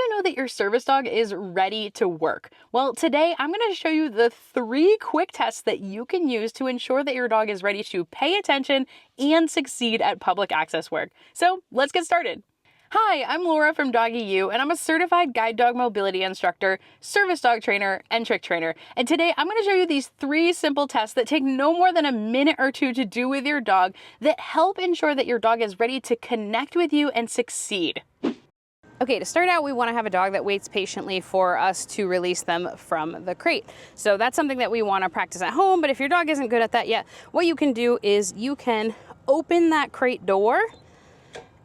you know that your service dog is ready to work? Well, today I'm going to show you the 3 quick tests that you can use to ensure that your dog is ready to pay attention and succeed at public access work. So let's get started. Hi, I'm Laura from Doggy U, and I'm a certified guide dog mobility instructor, service dog trainer, and trick trainer. And today I'm going to show you these 3 simple tests that take no more than a minute or 2 to do with your dog that help ensure that your dog is ready to connect with you and succeed. Okay, to start out, we want to have a dog that waits patiently for us to release them from the crate. So that's something that we want to practice at home, but if your dog isn't good at that yet, what you can do is you can open that crate door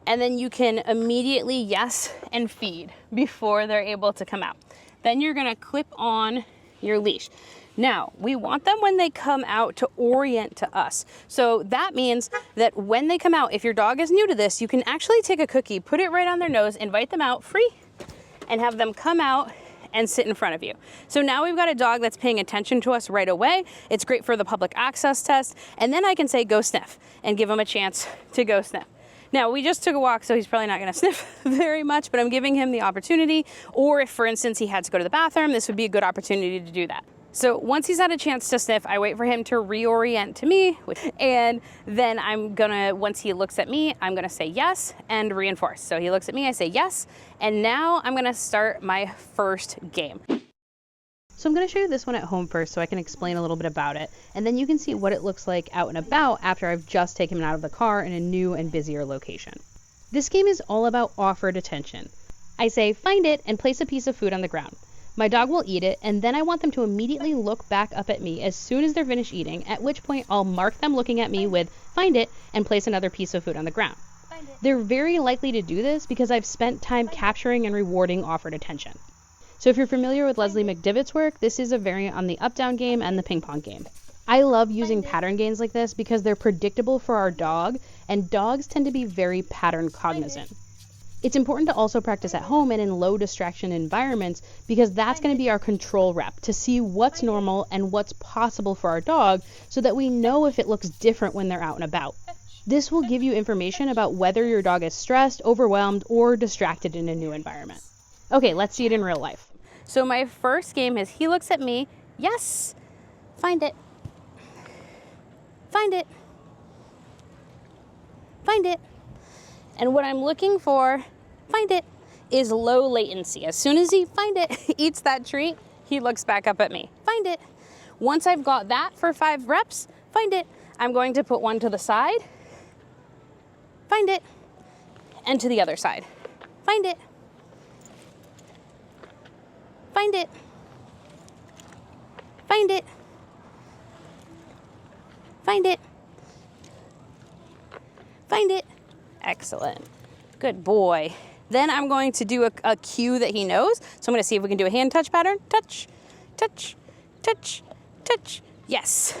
and then you can immediately yes and feed before they're able to come out. Then you're gonna clip on your leash. Now, we want them when they come out to orient to us. So that means that when they come out, if your dog is new to this, you can actually take a cookie, put it right on their nose, invite them out free, and have them come out and sit in front of you. So now we've got a dog that's paying attention to us right away. It's great for the public access test. And then I can say, go sniff, and give them a chance to go sniff. Now, we just took a walk, so he's probably not going to sniff very much, but I'm giving him the opportunity. Or if, for instance, he had to go to the bathroom, this would be a good opportunity to do that. So once he's had a chance to sniff, I wait for him to reorient to me. And then once he looks at me, I'm going to say yes and reinforce. So he looks at me, I say yes. And now I'm going to start my first game. So I'm going to show you this one at home first so I can explain a little bit about it, and then you can see what it looks like out and about after I've just taken him out of the car in a new and busier location. This game is all about offered attention. I say find it and place a piece of food on the ground. My dog will eat it, and then I want them to immediately look back up at me as soon as they're finished eating, at which point I'll mark them looking at me with find it and place another piece of food on the ground. They're very likely to do this because I've spent time capturing and rewarding offered attention. So if you're familiar with Leslie McDivitt's work, this is a variant on the up-down game and the ping pong game. I love using pattern games like this because they're predictable for our dog, and dogs tend to be very pattern cognizant. It's important to also practice at home and in low distraction environments because that's going to be our control rep to see what's normal and what's possible for our dog so that we know if it looks different when they're out and about. This will give you information about whether your dog is stressed, overwhelmed, or distracted in a new environment. Okay, let's see it in real life. So my first game is he looks at me, yes, find it, find it, find it. And what I'm looking for, find it, is low latency. As soon as he find it, eats that treat, he looks back up at me, find it. Once I've got that for 5 reps, find it, I'm going to put one to the side, find it, and to the other side, find it. Find it, find it, find it, find it. Excellent, good boy. Then I'm going to do a cue that he knows. So I'm going to see if we can do a hand touch pattern. Touch, touch, touch, touch. Yes,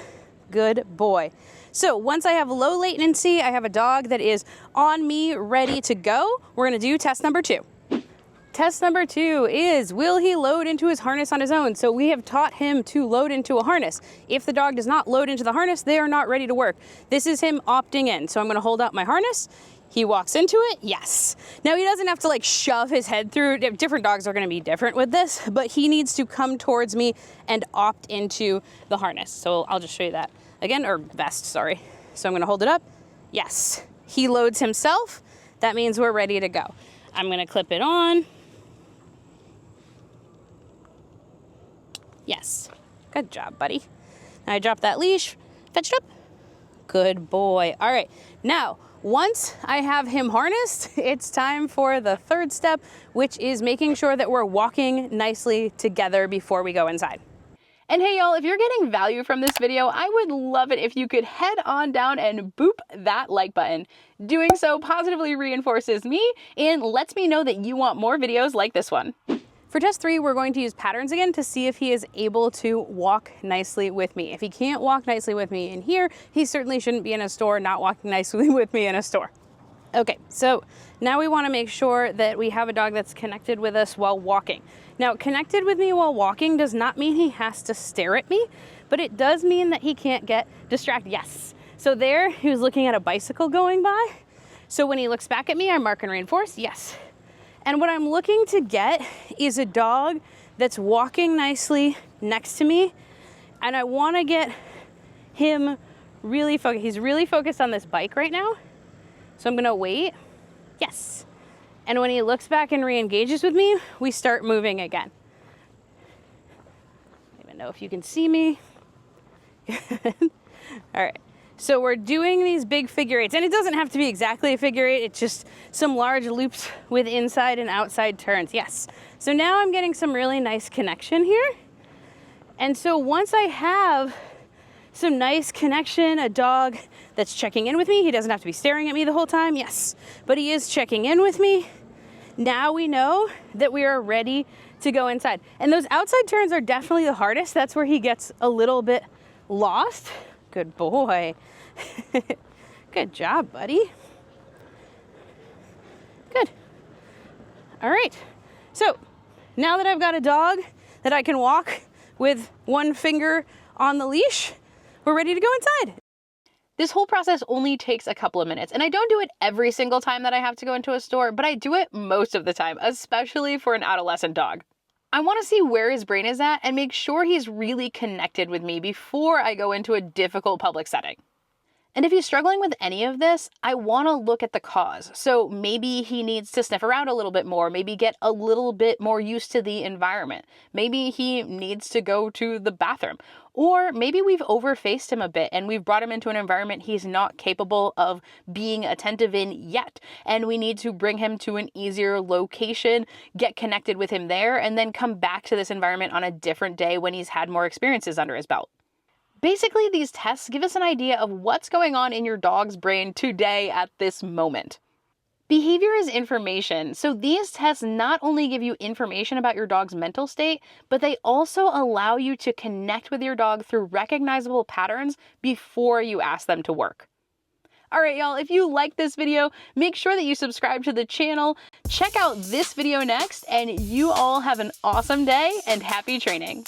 good boy. So once I have low latency, I have a dog that is on me, ready to go. We're going to do test number 2. Test number 2 is, will he load into his harness on his own? So we have taught him to load into a harness. If the dog does not load into the harness, they are not ready to work. This is him opting in. So I'm going to hold out my harness. He walks into it. Yes. Now he doesn't have to like shove his head through. Different dogs are going to be different with this, but he needs to come towards me and opt into the harness. So I'll just show you that again, or vest, sorry. So I'm going to hold it up. Yes. He loads himself. That means we're ready to go. I'm going to clip it on. Yes. Good job, buddy. Now I drop that leash. Fetch it up. Good boy. All right. Now, once I have him harnessed, it's time for the 3rd step, which is making sure that we're walking nicely together before we go inside. And hey y'all, if you're getting value from this video, I would love it if you could head on down and boop that like button. Doing so positively reinforces me and lets me know that you want more videos like this one. For test 3, we're going to use patterns again to see if he is able to walk nicely with me. If he can't walk nicely with me in here, he certainly shouldn't be in a store not walking nicely with me in a store. Okay, so now we want to make sure that we have a dog that's connected with us while walking. Now, connected with me while walking does not mean he has to stare at me, but it does mean that he can't get distracted. Yes. So there, he was looking at a bicycle going by. So when he looks back at me, I mark and reinforce, yes. And what I'm looking to get is a dog that's walking nicely next to me. And I want to get him really focused. He's really focused on this bike right now. So I'm going to wait. Yes. And when he looks back and re-engages with me, we start moving again. I don't even know if you can see me. All right. So we're doing these big figure eights, and it doesn't have to be exactly a figure eight. It's just some large loops with inside and outside turns. Yes. So now I'm getting some really nice connection here. And so once I have some nice connection, a dog that's checking in with me, he doesn't have to be staring at me the whole time. Yes. But he is checking in with me. Now we know that we are ready to go inside. And those outside turns are definitely the hardest. That's where he gets a little bit lost. Good boy. Good job, buddy. Good. All right. So now that I've got a dog that I can walk with one finger on the leash, we're ready to go inside. This whole process only takes a couple of minutes, and I don't do it every single time that I have to go into a store, but I do it most of the time, especially for an adolescent dog. I want to see where his brain is at and make sure he's really connected with me before I go into a difficult public setting. And if he's struggling with any of this, I want to look at the cause. So maybe he needs to sniff around a little bit more, maybe get a little bit more used to the environment. Maybe he needs to go to the bathroom. Or maybe we've overfaced him a bit and we've brought him into an environment he's not capable of being attentive in yet. And we need to bring him to an easier location, get connected with him there, and then come back to this environment on a different day when he's had more experiences under his belt. Basically, these tests give us an idea of what's going on in your dog's brain today at this moment. Behavior is information, so these tests not only give you information about your dog's mental state, but they also allow you to connect with your dog through recognizable patterns before you ask them to work. All right, y'all, if you like this video, make sure that you subscribe to the channel, check out this video next, and you all have an awesome day and happy training.